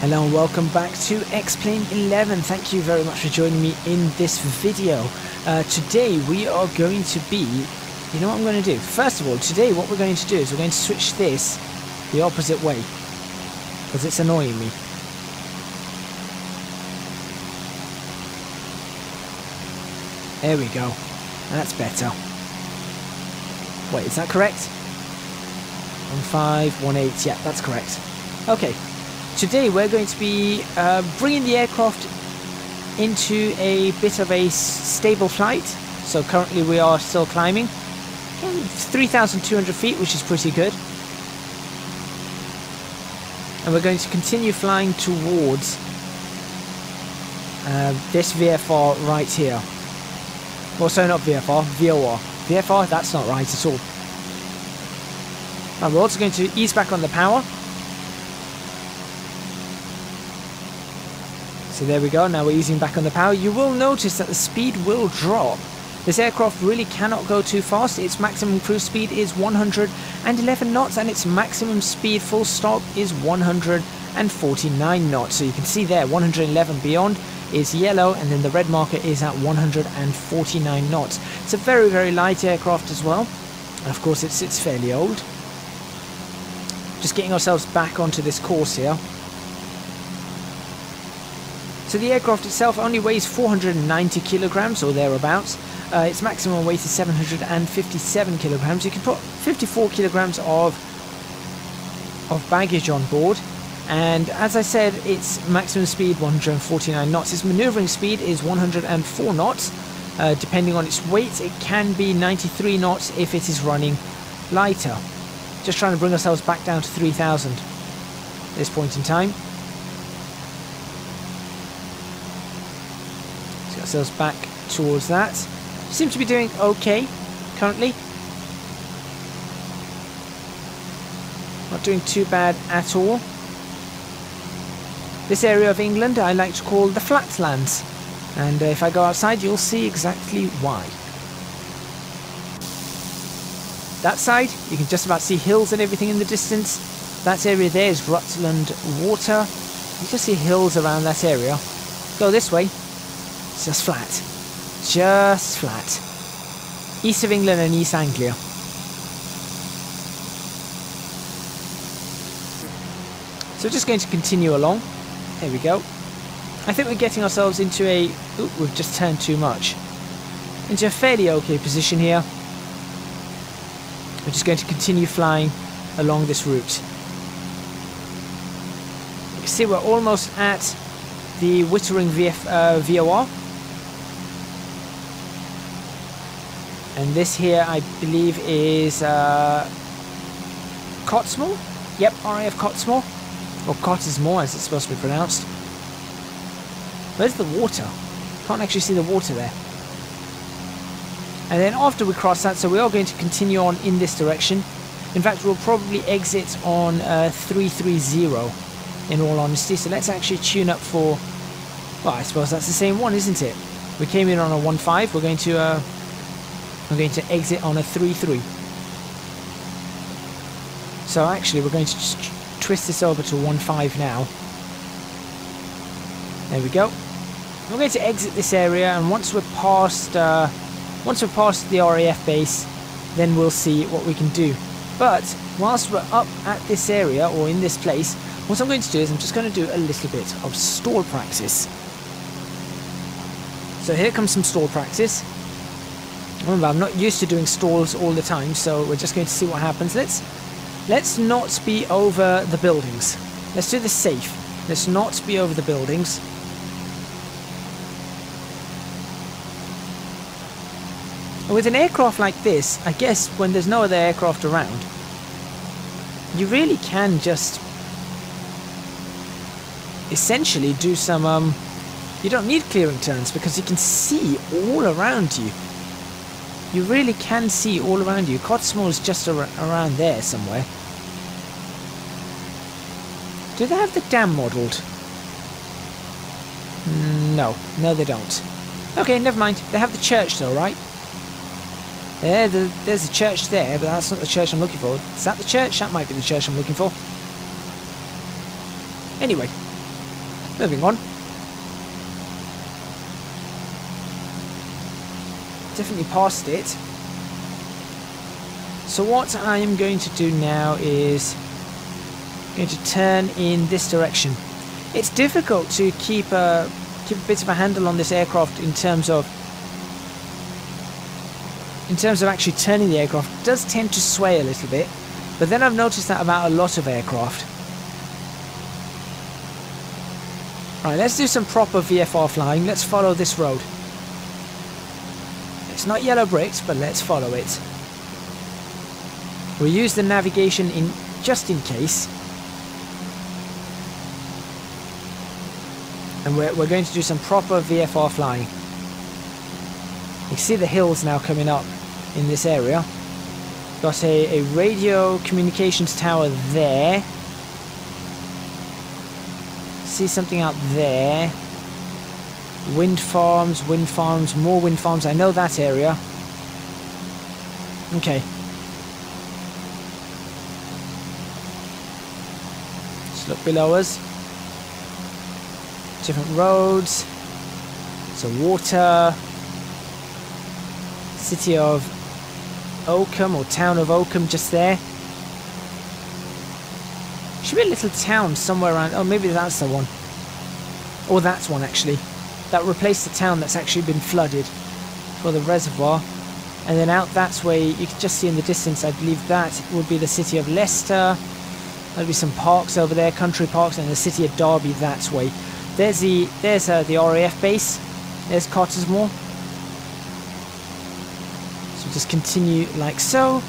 Hello and welcome back to X-Plane 11. Thank you very much for joining me in this video. Today we are going to be, you know what I'm going to do? First of all, today what we're going to do is we're going to switch this the opposite way, because it's annoying me. There we go. That's better. Wait, is that correct? 1518, yeah, that's correct. Okay. Today we're going to be bringing the aircraft into a bit of a stable flight. So currently we are still climbing 3,200 feet, which is pretty good. And we're going to continue flying towards this VFR right here. Well, sorry, not VFR, VOR. VFR, that's not right at all. And we're also going to ease back on the power. So there we go, now we're easing back on the power. You will notice that the speed will drop. This aircraft really cannot go too fast. Its maximum cruise speed is 111 knots and its maximum speed full stop is 149 knots. So you can see there, 111 beyond is yellow, and then the red marker is at 149 knots. It's a very, very light aircraft as well. And of course it's fairly old. Just getting ourselves back onto this course here. So the aircraft itself only weighs 490 kilograms or thereabouts. Its maximum weight is 757 kilograms. You can put 54 kilograms of baggage on board. And as I said, its maximum speed 149 knots. Its maneuvering speed is 104 knots. Depending on its weight, it can be 93 knots if it is running lighter. Just trying to bring ourselves back down to 3,000 at this point in time. Ourselves back towards that. Seem to be doing okay currently. Not doing too bad at all. This area of England I like to call the flatlands, and if I go outside you'll see exactly why. That side you can just about see hills and everything in the distance. That area there is Rutland Water. You just see hills around that area. Go this way. It's just flat. Just flat. East of England and East Anglia. So just going to continue along. There we go. I think we're getting ourselves into a... Ooh, we've just turned too much. Into a fairly okay position here. We're just going to continue flying along this route. You can see we're almost at the Wittering VOR. And this here, I believe, is Cottesmore? Yep, RAF Cottesmore. Or Cottesmore, as it's supposed to be pronounced. Where's the water? Can't actually see the water there. And then after we cross that, so we are going to continue on in this direction. In fact, we'll probably exit on 330, in all honesty. So let's actually tune up for... Well, I suppose that's the same one, isn't it? We came in on a 1.5. We're going to exit on a 3.3. So actually we're going to just twist this over to 1.5 now. There we go. We're going to exit this area, and once we're past the RAF base, then we'll see what we can do. But whilst we're up at this area, or in this place, what I'm going to do is I'm just going to do a little bit of stall practice. So here comes some stall practice. Remember, I'm not used to doing stalls all the time, so we're just going to see what happens. Let's not be over the buildings. Let's do this safe. Let's not be over the buildings. And with an aircraft like this, I guess when there's no other aircraft around, you really can just essentially do some... you don't need clearing turns because you can see all around you. You really can see all around you. Cottesmore is just around there somewhere. Do they have the dam modelled? No, they don't. Okay, never mind. They have the church though, right? There's a church there, but that's not the church I'm looking for. Is that the church? That might be the church I'm looking for. Anyway, Moving on. Definitely past it. So what I am going to do now is going to turn in this direction. It's difficult to keep a bit of a handle on this aircraft in terms of actually turning the aircraft. It does tend to sway a little bit, but then I've noticed that about a lot of aircraft. Right, let's do some proper VFR flying. Let's follow this road. It's not yellow bricks, but let's follow it. We'll use the navigation just in case. And we're going to do some proper VFR flying. You can see the hills now coming up in this area. Got a radio communications tower there. See something out there. Wind farms, more wind farms. I know that area. Okay. Let's look below us. Different roads. So water. City of Oakham, or town of Oakham, just there. Should be a little town somewhere around. Oh, maybe that's the one. Or that's one actually. That replaced the town that's actually been flooded for the reservoir. And then out that way, you can just see in the distance, I believe that would be the city of Leicester. There'll be some parks over there, country parks, and the city of Derby that way. There's the RAF base. There's Cottesmore. So just continue like so.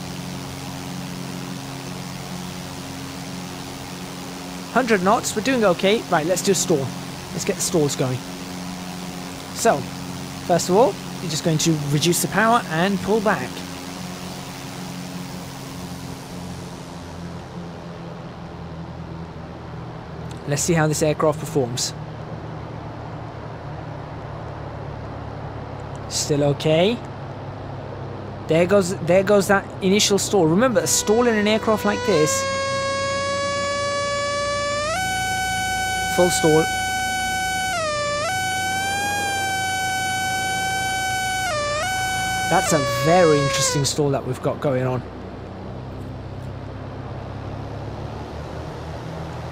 100 knots, we're doing okay. Right, let's do a stall. Let's get the stalls going. So, first of all, you're just going to reduce the power and pull back. Let's see how this aircraft performs. Still okay. There goes that initial stall. Remember, a stall in an aircraft like this, full stall. That's a very interesting stall that we've got going on.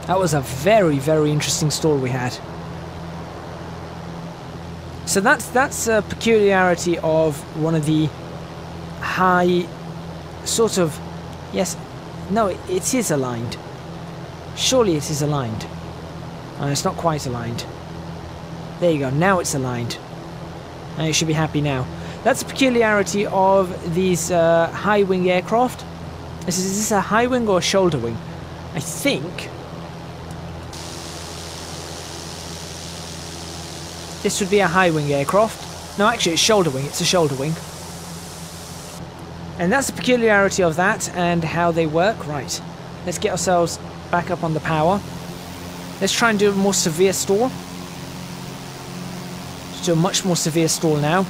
That was a very, very interesting stall we had. So that's a peculiarity of one of the high sort of, yes, no, it is aligned. Surely it is aligned. And it's not quite aligned. There you go, now it's aligned. And you should be happy now. That's a peculiarity of these high wing aircraft. Is this a high wing or a shoulder wing? I think this would be a high wing aircraft. No, actually it's shoulder wing. It's a shoulder wing. And that's the peculiarity of that and how they work. Right, let's get ourselves back up on the power. Let's try and do a more severe stall. Let's do a much more severe stall now.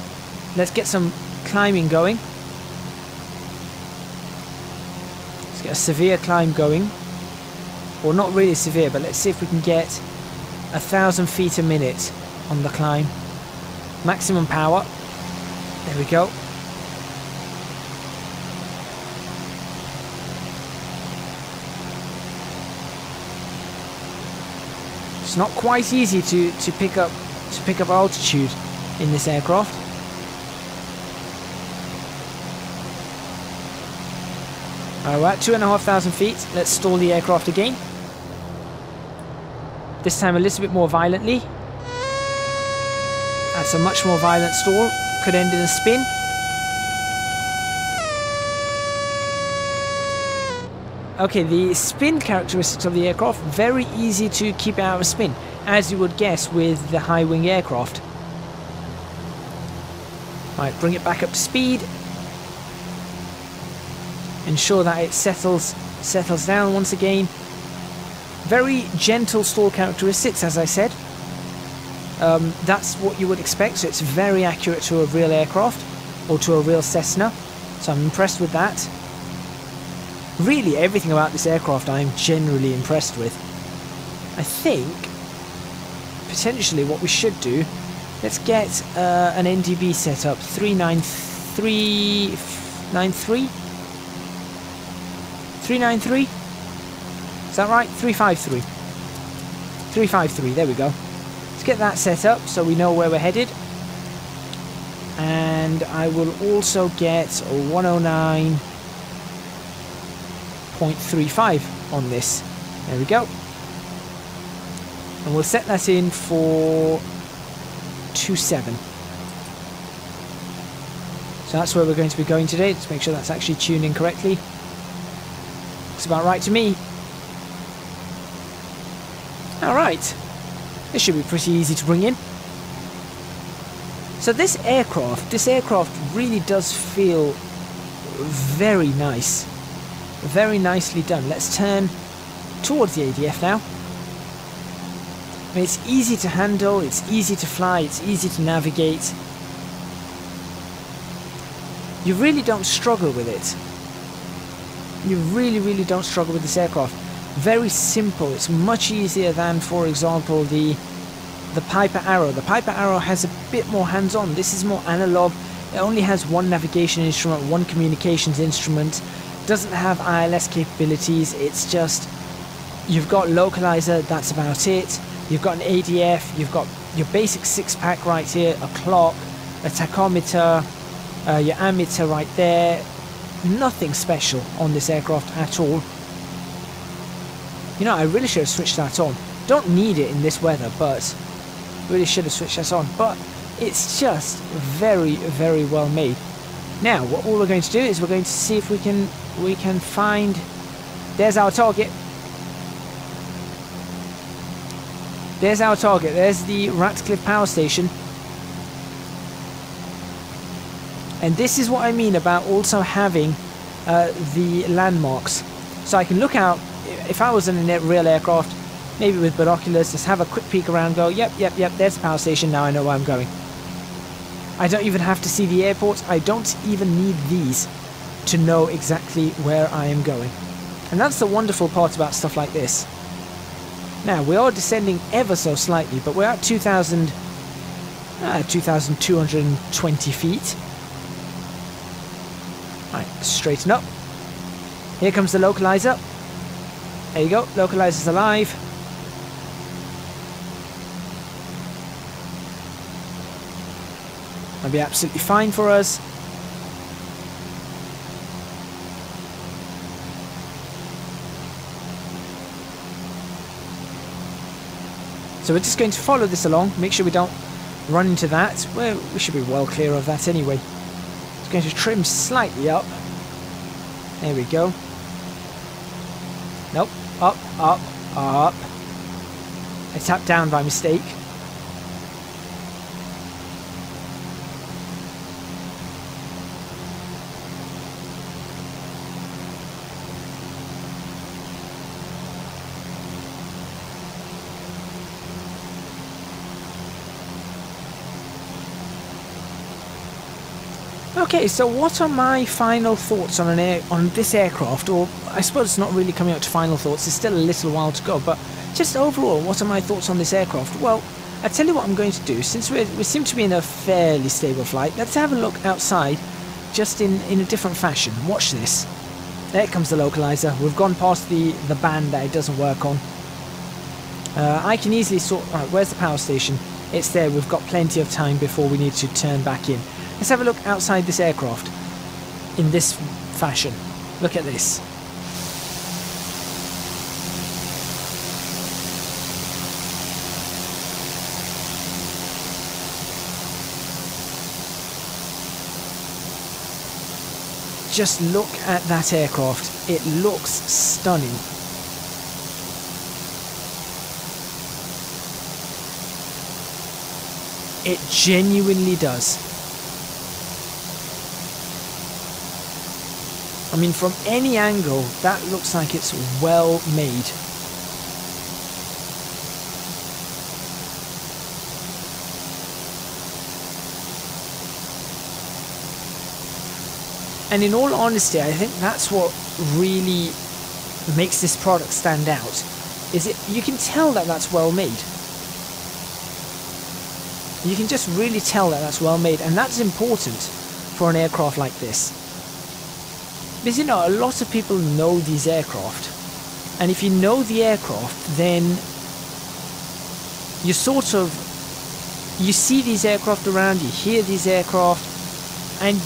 Let's get some climbing going. Let's get a severe climb going. Or not really severe, but let's see if we can get 1,000 feet a minute on the climb. Maximum power. There we go. It's not quite easy to pick up altitude in this aircraft. Alright, we're at 2,500 feet. Let's stall the aircraft again. This time a little bit more violently. That's a much more violent stall. Could end in a spin. Okay, the spin characteristics of the aircraft, very easy to keep out of spin, as you would guess with the high wing aircraft. Right, bring it back up to speed. Ensure that it settles down once again. Very gentle stall characteristics, as I said. That's what you would expect, so it's very accurate to a real aircraft, or to a real Cessna, so I'm impressed with that. Really, everything about this aircraft I'm generally impressed with. I think potentially what we should do, let's get an NDB set up. 393? 393? Is that right? 353. 353, there we go. Let's get that set up so we know where we're headed. And I will also get a 109.35 on this. There we go. And we'll set that in for 27. So that's where we're going to be going today. Let's make sure that's actually tuned in correctly. Looks about right to me. Alright. This should be pretty easy to bring in. So this aircraft really does feel very nice. Very nicely done. Let's turn towards the ADF now. I mean, it's easy to handle, it's easy to fly, it's easy to navigate. You really don't struggle with it. You really don't struggle with this aircraft. Very simple. It's much easier than, for example, the Piper Arrow. The Piper Arrow has a bit more hands-on. This is more analog. It only has one navigation instrument, one communications instrument. Doesn't have ILS capabilities. It's just, you've got localizer, that's about it. You've got an ADF, you've got your basic six-pack right here, a clock, a tachometer, your ammeter right there. Nothing special on this aircraft at all. You know, I really should have switched that on. Don't need it in this weather, but really should have switched that on. But it's just very well made. Now, what all we're going to do is we're going to see if we can find. There's our target. There's our target. There's the Ratcliffe Power Station. And this is what I mean about also having the landmarks. So I can look out. If I was in a real aircraft, maybe with binoculars, just have a quick peek around, go, yep, there's the power station, now I know where I'm going. I don't even have to see the airport. I don't even need these to know exactly where I am going. And that's the wonderful part about stuff like this. Now, we are descending ever so slightly, but we're at 2,220 feet. Right, straighten up. Here comes the localizer. There you go, localizer's alive. That'll be absolutely fine for us. So we're just going to follow this along, make sure we don't run into that. Well, we should be well clear of that anyway. Just going to trim slightly up. There we go. Nope. Up. I tapped down by mistake. Okay, so what are my final thoughts on this aircraft? Or I suppose it's not really coming up to final thoughts, there's still a little while to go, but just overall, what are my thoughts on this aircraft? Well, I tell you what I'm going to do. Since we seem to be in a fairly stable flight, let's have a look outside, just in a different fashion. Watch this. There comes the localizer. We've gone past the band that it doesn't work on. I can easily sort. Right, where's the power station? It's there. We've got plenty of time before we need to turn back in. Let's have a look outside this aircraft in this fashion. Look at this. Just look at that aircraft. It looks stunning. It genuinely does. I mean, from any angle, that looks like it's well made. And in all honesty, I think that's what really makes this product stand out. Is it? You can tell that that's well made. You can just really tell that that's well made, and that's important for an aircraft like this. Because, you know, a lot of people know these aircraft, and if you know the aircraft, then you sort of, you see these aircraft around, you hear these aircraft, and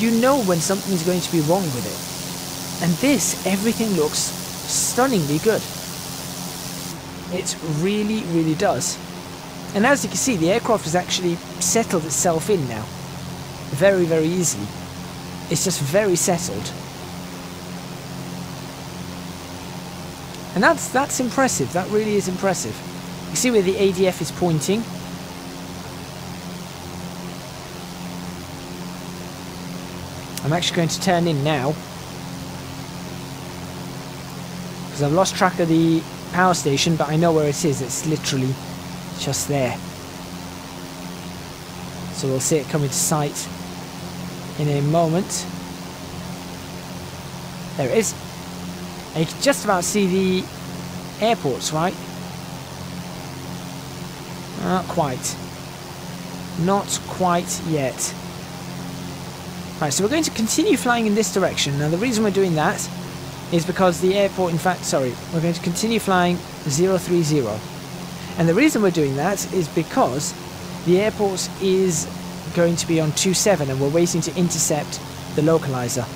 you know when something is going to be wrong with it. And this, everything looks stunningly good. It really, really does. And as you can see, the aircraft has actually settled itself in now. Very, very easily. It's just very settled. And that's impressive. That really is impressive. You see where the ADF is pointing. I'm actually going to turn in now, because I've lost track of the power station, but I know where it is. It's literally just there. So we'll see it come into sight in a moment. There it is. And you can just about see the airports, right? Not quite. Not quite yet. Right, so we're going to continue flying in this direction. Now the reason we're doing that is because the airport, in fact, sorry, we're going to continue flying 030. And the reason we're doing that is because the airport is going to be on 27 and we're waiting to intercept the localizer.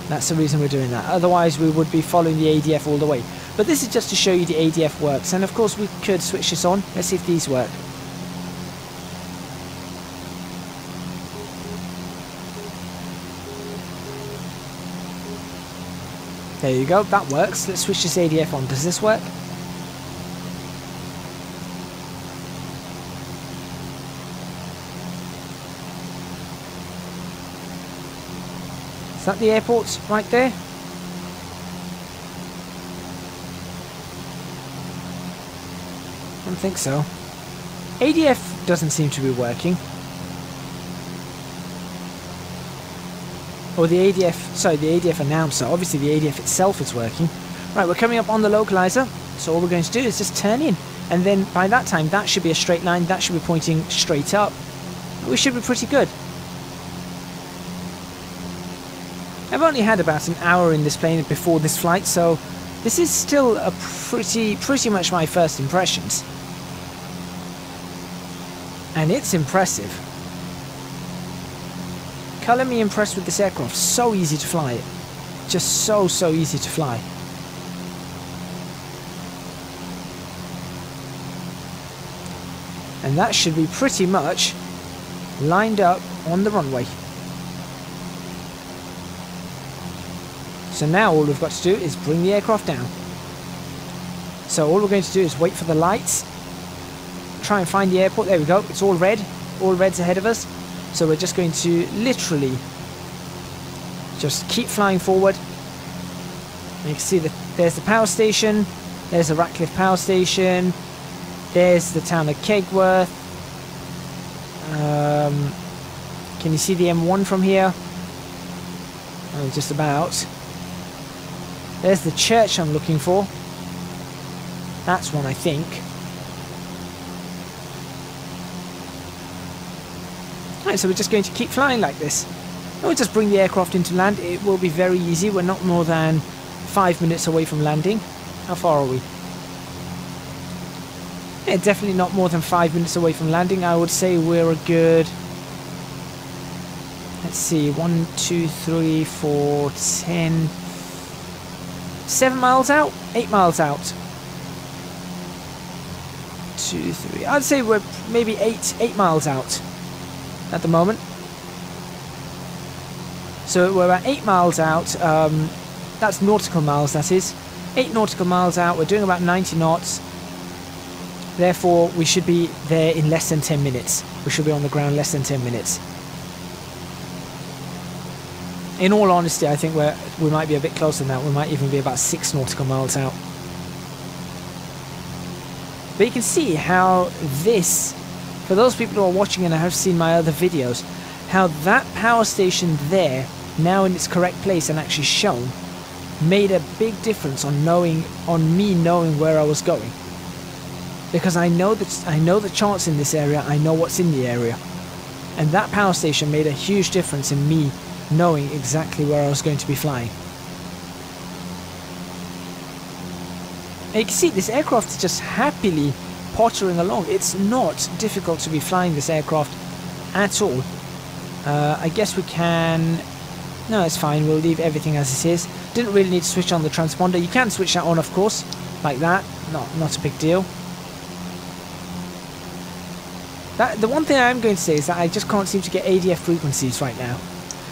That's the reason we're doing that. Otherwise we would be following the ADF all the way. But this is just to show you the ADF works. And of course we could switch this on. Let's see if these work. There you go, that works. Let's switch this ADF on. Does this work? Is that the airport right there? I don't think so. ADF doesn't seem to be working. Or the ADF, sorry, the ADF announcer. Obviously the ADF itself is working. Right, we're coming up on the localizer. So all we're going to do is just turn in. And then by that time, that should be a straight line. That should be pointing straight up. We should be pretty good. I've only had about an hour in this plane before this flight, so this is still a pretty much my first impressions. And it's impressive. Colour me impressed with this aircraft. So easy to fly it. Just so easy to fly. And that should be pretty much lined up on the runway. So now all we've got to do is bring the aircraft down. So all we're going to do is wait for the lights. Try and find the airport. There we go. It's all red. All red's ahead of us. So we're just going to literally just keep flying forward. And you can see that there's the power station, there's the Ratcliffe power station, there's the town of Kegworth. Can you see the M1 from here? Oh, just about. There's the church I'm looking for. That's one, I think. Right, so we're just going to keep flying like this. And we'll just bring the aircraft into land. It will be very easy. We're not more than 5 minutes away from landing. How far are we? Yeah, definitely not more than 5 minutes away from landing. I would say we're a good... Let's see, 1, 2, 3, 4, 10... 7 miles out? 8 miles out. 2, 3... I'd say we're maybe 8 miles out at the moment. So we're about 8 miles out. That's nautical miles, that is. 8 nautical miles out. We're doing about 90 knots. Therefore, we should be there in less than 10 minutes. We should be on the ground less than 10 minutes. In all honesty, I think we might be a bit closer than that. We might even be about 6 nautical miles out. But you can see how this, for those people who are watching and have seen my other videos, how that power station there, now in its correct place and actually shown, made a big difference on me knowing where I was going. because I know the charts in this area, I know what's in the area. And that power station made a huge difference in me knowing exactly where I was going to be flying. And you can see this aircraft is just happily pottering along. It's not difficult to be flying this aircraft at all. I guess we can... No, it's fine. We'll leave everything as it is. Didn't really need to switch on the transponder. You can switch that on, of course, like that. Not a big deal. The one thing I am going to say is that I just can't seem to get ADF frequencies right now.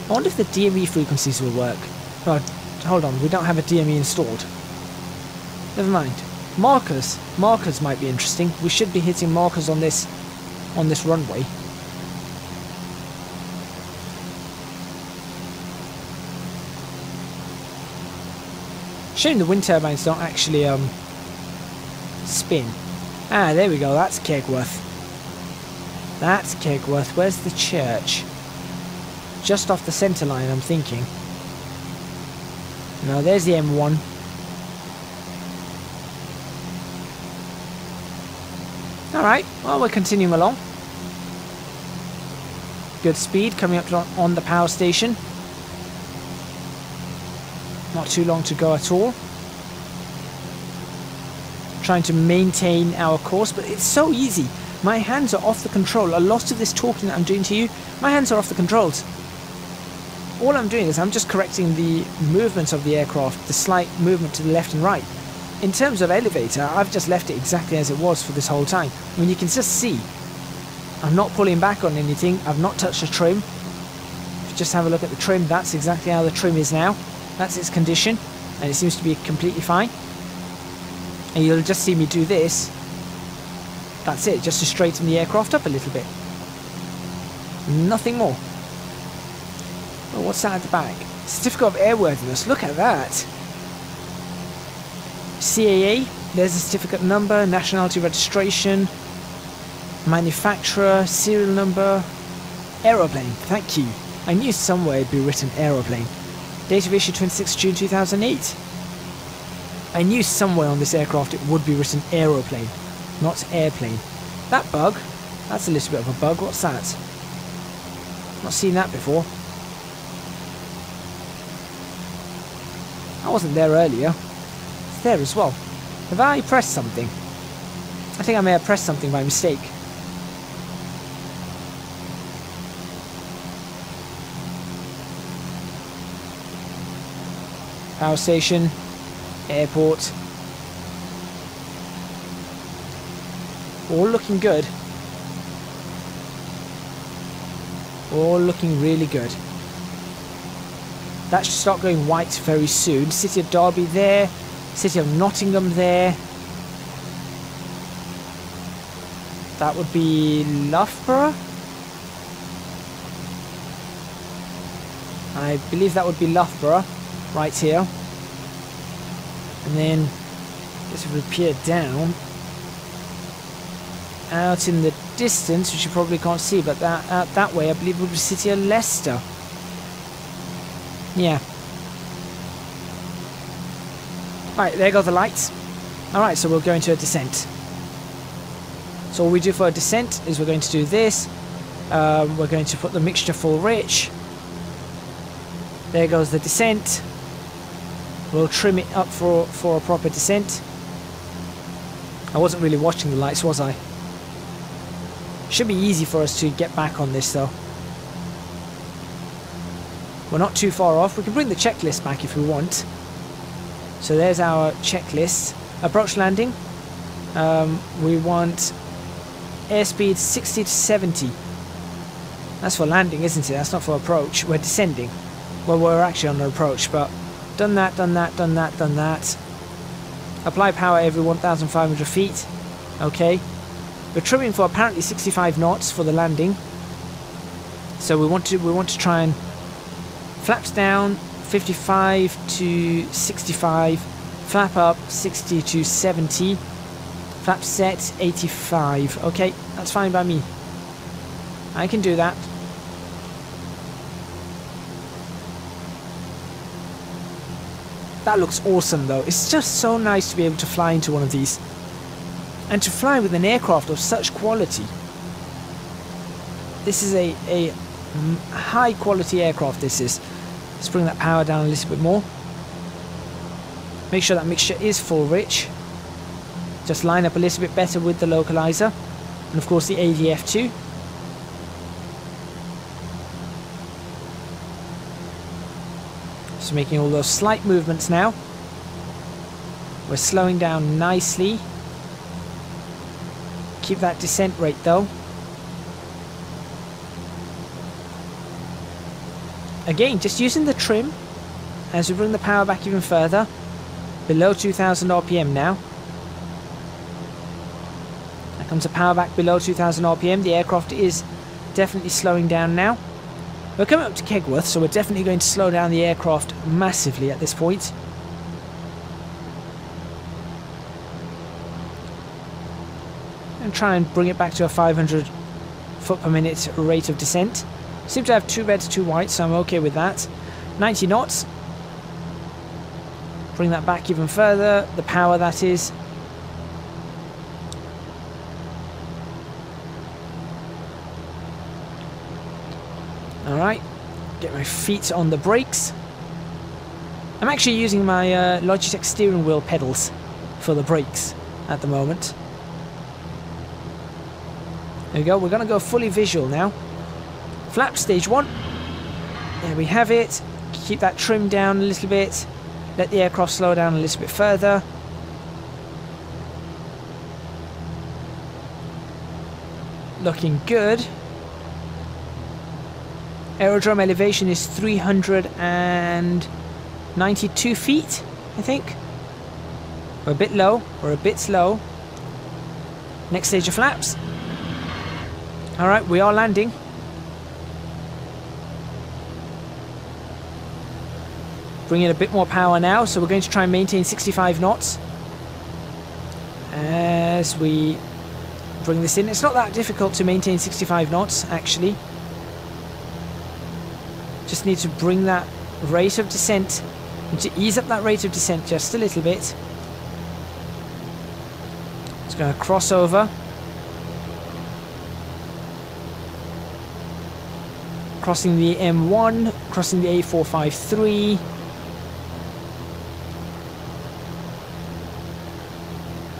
I wonder if the DME frequencies will work. Oh, hold on. We don't have a DME installed. Never mind. Markers. Markers might be interesting. We should be hitting markers on this runway. Shame the wind turbines don't actually spin. Ah, there we go. That's Kegworth. That's Kegworth. Where's the church? Just off the centre line, I'm thinking. No, there's the M1. Alright, well, we're continuing along. Good speed coming up on the power station. Not too long to go at all. Trying to maintain our course, but it's so easy. My hands are off the control. A lot of this talking that I'm doing to you, my hands are off the controls. All I'm doing is I'm just correcting the movement of the aircraft, the slight movement to the left and right. In terms of elevator, I've just left it exactly as it was for this whole time. I mean, you can just see I'm not pulling back on anything. I've not touched the trim. If you just have a look at the trim, that's exactly how the trim is now. That's its condition, and it seems to be completely fine. And you'll just see me do this. That's it, just to straighten the aircraft up a little bit. Nothing more. Oh, what's that at the back? Certificate of Airworthiness, look at that. CAA, there's the certificate number, nationality registration, manufacturer, serial number, aeroplane, thank you. I knew somewhere it'd be written aeroplane. Date of issue 26 June 2008. I knew somewhere on this aircraft it would be written aeroplane, not airplane. That bug, that's a little bit of a bug. What's that? Not seen that before. I wasn't there earlier. It's there as well. Have I pressed something? I think I may have pressed something by mistake. Power station, airport. All looking good. All looking really good. That should start going white very soon. City of Derby there. City of Nottingham there. That would be Loughborough. I believe that would be Loughborough. Right here. And then this would appear down. Out in the distance, which you probably can't see, but that way I believe would be City of Leicester. Yeah. Right, there go the lights. Alright, so we'll go into a descent. So all we do for a descent is we're going to do this. We're going to put the mixture full rich. There goes the descent. We'll trim it up for a proper descent. I wasn't really watching the lights, was I? Should be easy for us to get back on this though. We're not too far off. We can bring the checklist back if we want. So there's our checklist. Approach landing. We want airspeed 60 to 70. That's for landing, isn't it? That's not for approach. We're descending. Well, we're actually on an approach, but done that, done that, done that, done that. Apply power every 1,500 feet. Okay. We're trimming for apparently 65 knots for the landing. So we want to try and flaps down 55 to 65, flap up 60 to 70, flap set 85. Okay, that's fine by me. I can do that. That looks awesome though. It's just so nice to be able to fly into one of these. And to fly with an aircraft of such quality, this is a high quality aircraft, this is. Let's bring that power down a little bit more. Make sure that mixture is full rich. Just line up a little bit better with the localizer. And of course the ADF too. Just making all those slight movements now. We're slowing down nicely. Keep that descent rate though. Again, just using the trim as we bring the power back even further. Below 2000 RPM now. There comes the power back below 2000 RPM. The aircraft is definitely slowing down now. We're coming up to Kegworth, so we're definitely going to slow down the aircraft massively at this point. And try and bring it back to a 500 foot per minute rate of descent. Seem to have 2 reds, 2 whites, so I'm okay with that. 90 knots. Bring that back even further. The power, that is. Alright. Get my feet on the brakes. I'm actually using my Logitech steering wheel pedals for the brakes at the moment. There we go. We're going to go fully visual now. Flap stage 1. There we have it. Keep that trim down a little bit. Let the aircraft slow down a little bit further. Looking good. Aerodrome elevation is 392 feet, I think. We're a bit low. We're a bit slow. Next stage of flaps. Alright, we are landing. Bring in a bit more power now, so we're going to try and maintain 65 knots as we bring this in. It's not that difficult to maintain 65 knots, actually. Just need to bring that rate of descent, and to ease up that rate of descent just a little bit. It's going to cross over. Crossing the M1, crossing the A453.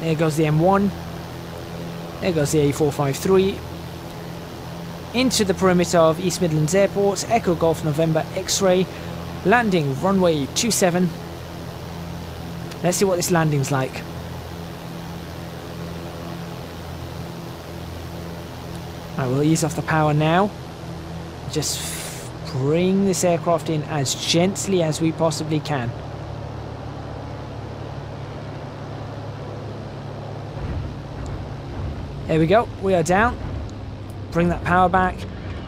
There goes the M1. There goes the A453. Into the perimeter of East Midlands Airport. Echo Golf November X-Ray. Landing runway 27. Let's see what this landing's like. I will ease off the power now. Just bring this aircraft in as gently as we possibly can. There we go, we are down. Bring that power back.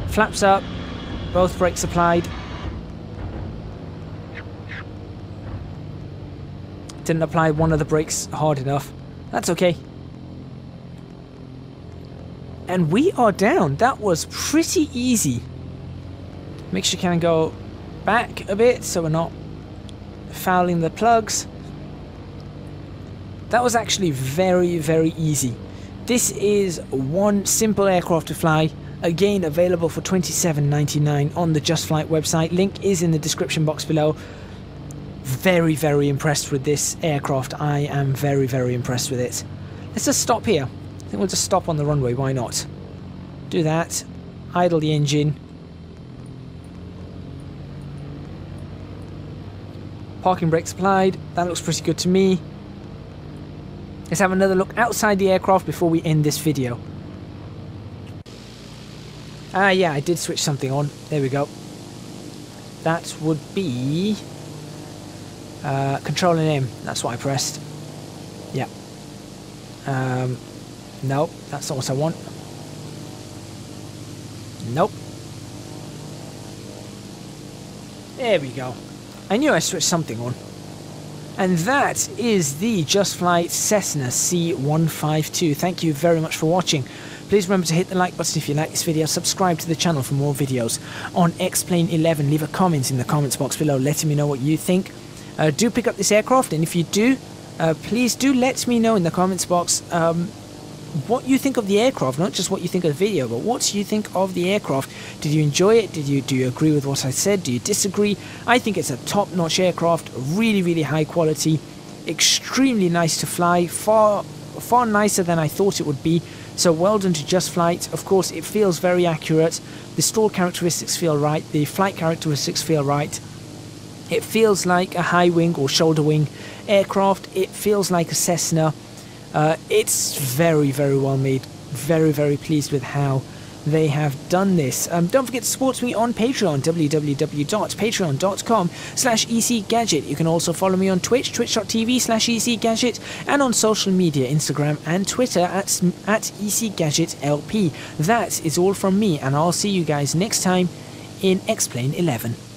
Flaps up. Both brakes applied. Didn't apply one of the brakes hard enough. That's okay. And we are down. That was pretty easy. Make sure you can go back a bit so we're not fouling the plugs. That was actually very, very easy. This is one simple aircraft to fly. Again, available for $27.99 on the JustFlight website. Link is in the description box below. Very, very impressed with this aircraft. I am very, very impressed with it. Let's just stop here. I think we'll just stop on the runway. Why not? Do that. Idle the engine. Parking brakes applied. That looks pretty good to me. Let's have another look outside the aircraft before we end this video. Ah, yeah, I did switch something on. There we go. That would be Control and M. That's what I pressed. Yeah. Nope, that's not what I want. Nope. There we go. I knew I switched something on. And that is the JustFlight Cessna C152. Thank you very much for watching. Please remember to hit the like button if you like this video. Subscribe to the channel for more videos on X-Plane 11. Leave a comment in the comments box below letting me know what you think. Do pick up this aircraft, and if you do, please do let me know in the comments box what you think of the aircraft, not just what you think of the video, but what do you think of the aircraft? Did you enjoy it? Do you agree with what I said? Do you disagree? I think it's a top-notch aircraft, really, really high quality, extremely nice to fly, far nicer than I thought it would be. So well done to JustFlight. Of course, it feels very accurate. The stall characteristics feel right. The flight characteristics feel right. It feels like a high wing or shoulder wing aircraft. It feels like a Cessna. It's very, very well made. Very, very pleased with how they have done this. Don't forget to support me on Patreon, www.patreon.com/ecgadget. You can also follow me on Twitch, twitch.tv/ecgadget, and on social media, Instagram and Twitter at ecgadgetlp. That is all from me, and I'll see you guys next time in X-Plane 11.